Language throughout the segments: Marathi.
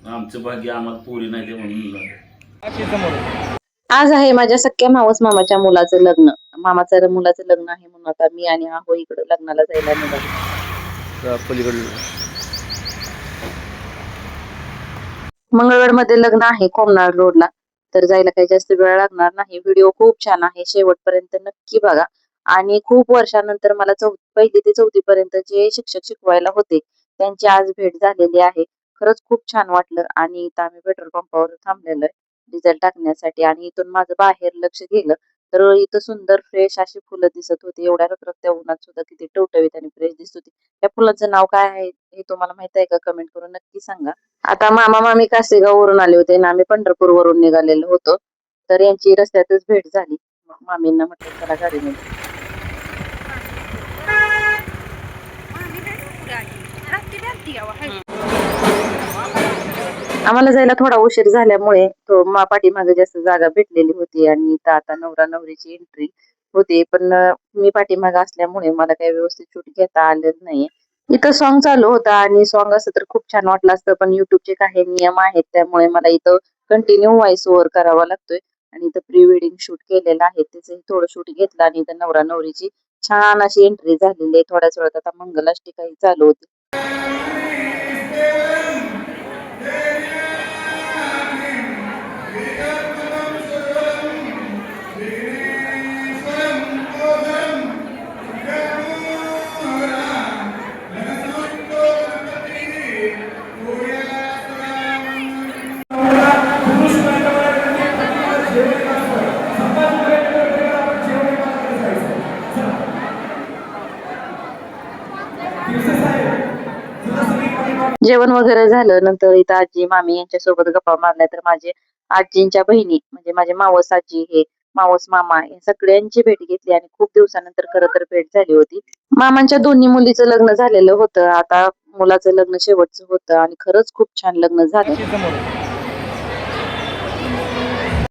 आमचं भाग्य आम्हाला पोरी नाही ते म्हणून. आज आहे माझ्या सख्या मावस मामाच्या मुलाचं लग्न. मामाचं मुलाचं लग्न आहे म्हणून आता मी आणि आहो इकडे लग्नाला जायला निघालो. मंगळवेढ लग्न आहे कोमनाड रोडला. तर जायला काही जास्त वेळ लागणार नाही. व्हिडिओ खूप छान आहे, शेवटपर्यंत नक्की बघा. आणि खूप वर्षानंतर मला पहिली ते चौथी पर्यंत जे शिक्षक शिकवायला होते त्यांची आज भेट झालेली आहे. खरंच खूप छान वाटलं. आणि इथं आम्ही पेट्रोल पंपावर थांबलेलो आहे डिझेल टाकण्यासाठी. आणि इथून माझं बाहेर लक्ष गेलं तर इथं सुंदर फ्रेश अशी फुलं दिसत होती. एवढ्या रखरखत्या उन्हात सुद्धा किती टवटवीत आणि फ्रेश दिसत होती. त्या फुलाचं नाव काय आहे हे तुम्हाला माहित आहे का? कमेंट करून नक्की सांगा. आता मामा मामी कासेगाव वरून आले होते आणि आम्ही पंढरपूर वरून निघालेलो होतो. तर यांची रस्त्यातच भेट झाली. मग मामींना म्हटलं चला गाडीमध्ये. आम्हाला जायला थोडा उशीर झाल्यामुळे पाठीमागे जास्त जागा भेटलेली होती. आणि इथं आता नवरा नवरीची एंट्री होती. पण मी पाठीमागे असल्यामुळे मला काही व्यवस्थित शूट घेता आलं नाही. इथं सॉन्ग चालू होता आणि सॉन्ग असं तर खूप छान वाटलं असतं, पण युट्यूबचे काही नियम आहेत त्यामुळे मला इथं कंटिन्यू व्हॉइस ओव्हर करावा लागतोय. आणि इथं प्री वेडिंग शूट केलेलं आहे, त्याचं थोडं शूट घेतलं. आणि इथं नवरा नवरीची छान अशी एंट्री झालेली आहे. थोड्याच वेळात आता मंगलाष्टकाही चालू होती. जेवण वगैरे झालं नंतर इथं आजी मामी यांच्या सोबत गप्पा मारल्या. तर माझे आजींच्या बहिणी म्हणजे माझे मावस आजी हे मावस मामा या सगळ्यांची भेट घेतली. आणि खूप दिवसानंतर खरं तर भेट झाली होती. मामांच्या दोन्ही मुलीचं लग्न झालेलं होतं. आता मुलाचं लग्न शेवटचं होतं आणि खरंच खूप छान लग्न झालं.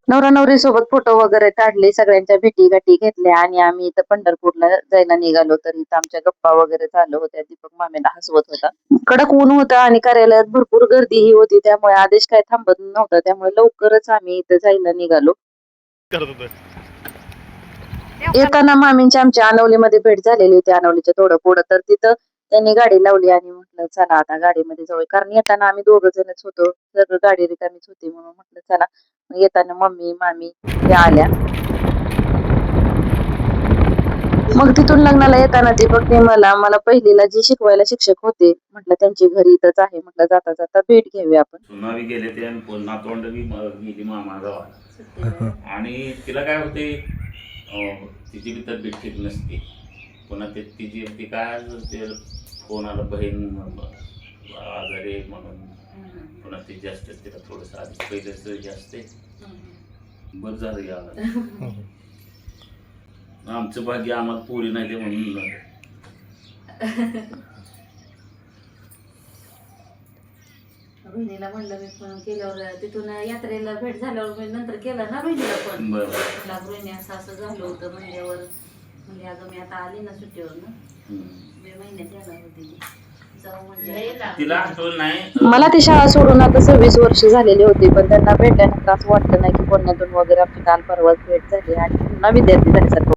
नवरा नवरी सोबत फोटो वगैरे काढले, सगळ्यांच्या भेटी गाठी घेतल्या. आणि आम्ही इथं पंढरपूरला जायला निघालो. तर इथं आमच्या गप्पा वगैरे चालू होत्या. दीपक मामेला हसवत होता. कडक ऊन होतं आणि कार्यालयात भरपूर गर्दीही होती, त्यामुळे आदेश काय थांबत नव्हता. त्यामुळे लवकरच आम्ही इथं जायला निघालो. येताना मामींच्या आमच्या अनवलीमध्ये भेट झालेली होती. अनवलीच्या थोडं पुढं. तर तिथं त्यांनी गाडी लावली आणि म्हटलं चला आता गाडीमध्ये जाऊया. कारण येताना आम्ही दोघ जणच होतो, सगळं गाडी रिकामीच होती. म्हणून म्हटलं चला. येताना मम्मी मामी त्या आल्या. मग तिथून लग्नाला येताना दीपकने मला पहिलीला जे शिकवायला शिक्षक होते म्हटलं त्यांची घरी इथंच आहे. म्हटलं जाता जाता भेट घेऊया आपण. सुनावी गेले ते आणि नातवंड बी गेली मामा गावाला. आणि तिला काय होते, तिची बी तब्येत ठीक नसते. पुन्हा तिची ती काय ते कोणाला बहीण आजारी म्हणून पुन्हा ती जास्त तिला थोडंसं आधी पहिलेच जास्त बरं झालं या. आमचं भाग्य आम्हाला पोरी नाही ते म्हणून. बहिणीला म्हणलं मी फोन केल्यावर तिथून यात्रेला भेट झाल्यावर मी नंतर केलं ना बहिणीला फोन. बहिणी असं असं झालं होतं म्हणल्यावर म्हणजे अगं मी आता आली ना सुट्टीवर ना मे महिन्यात येणार होती. तिला आठवण नाही. मला ती शाळा सोडून आता 26 वर्ष झालेली होती, पण त्यांना भेटल्यानंतर असं वाटलं नाही की पुण्यातून वगैरे आमची काल परवाच भेट झाली आणि पुन्हा विद्यार्थी झाल्यासारखं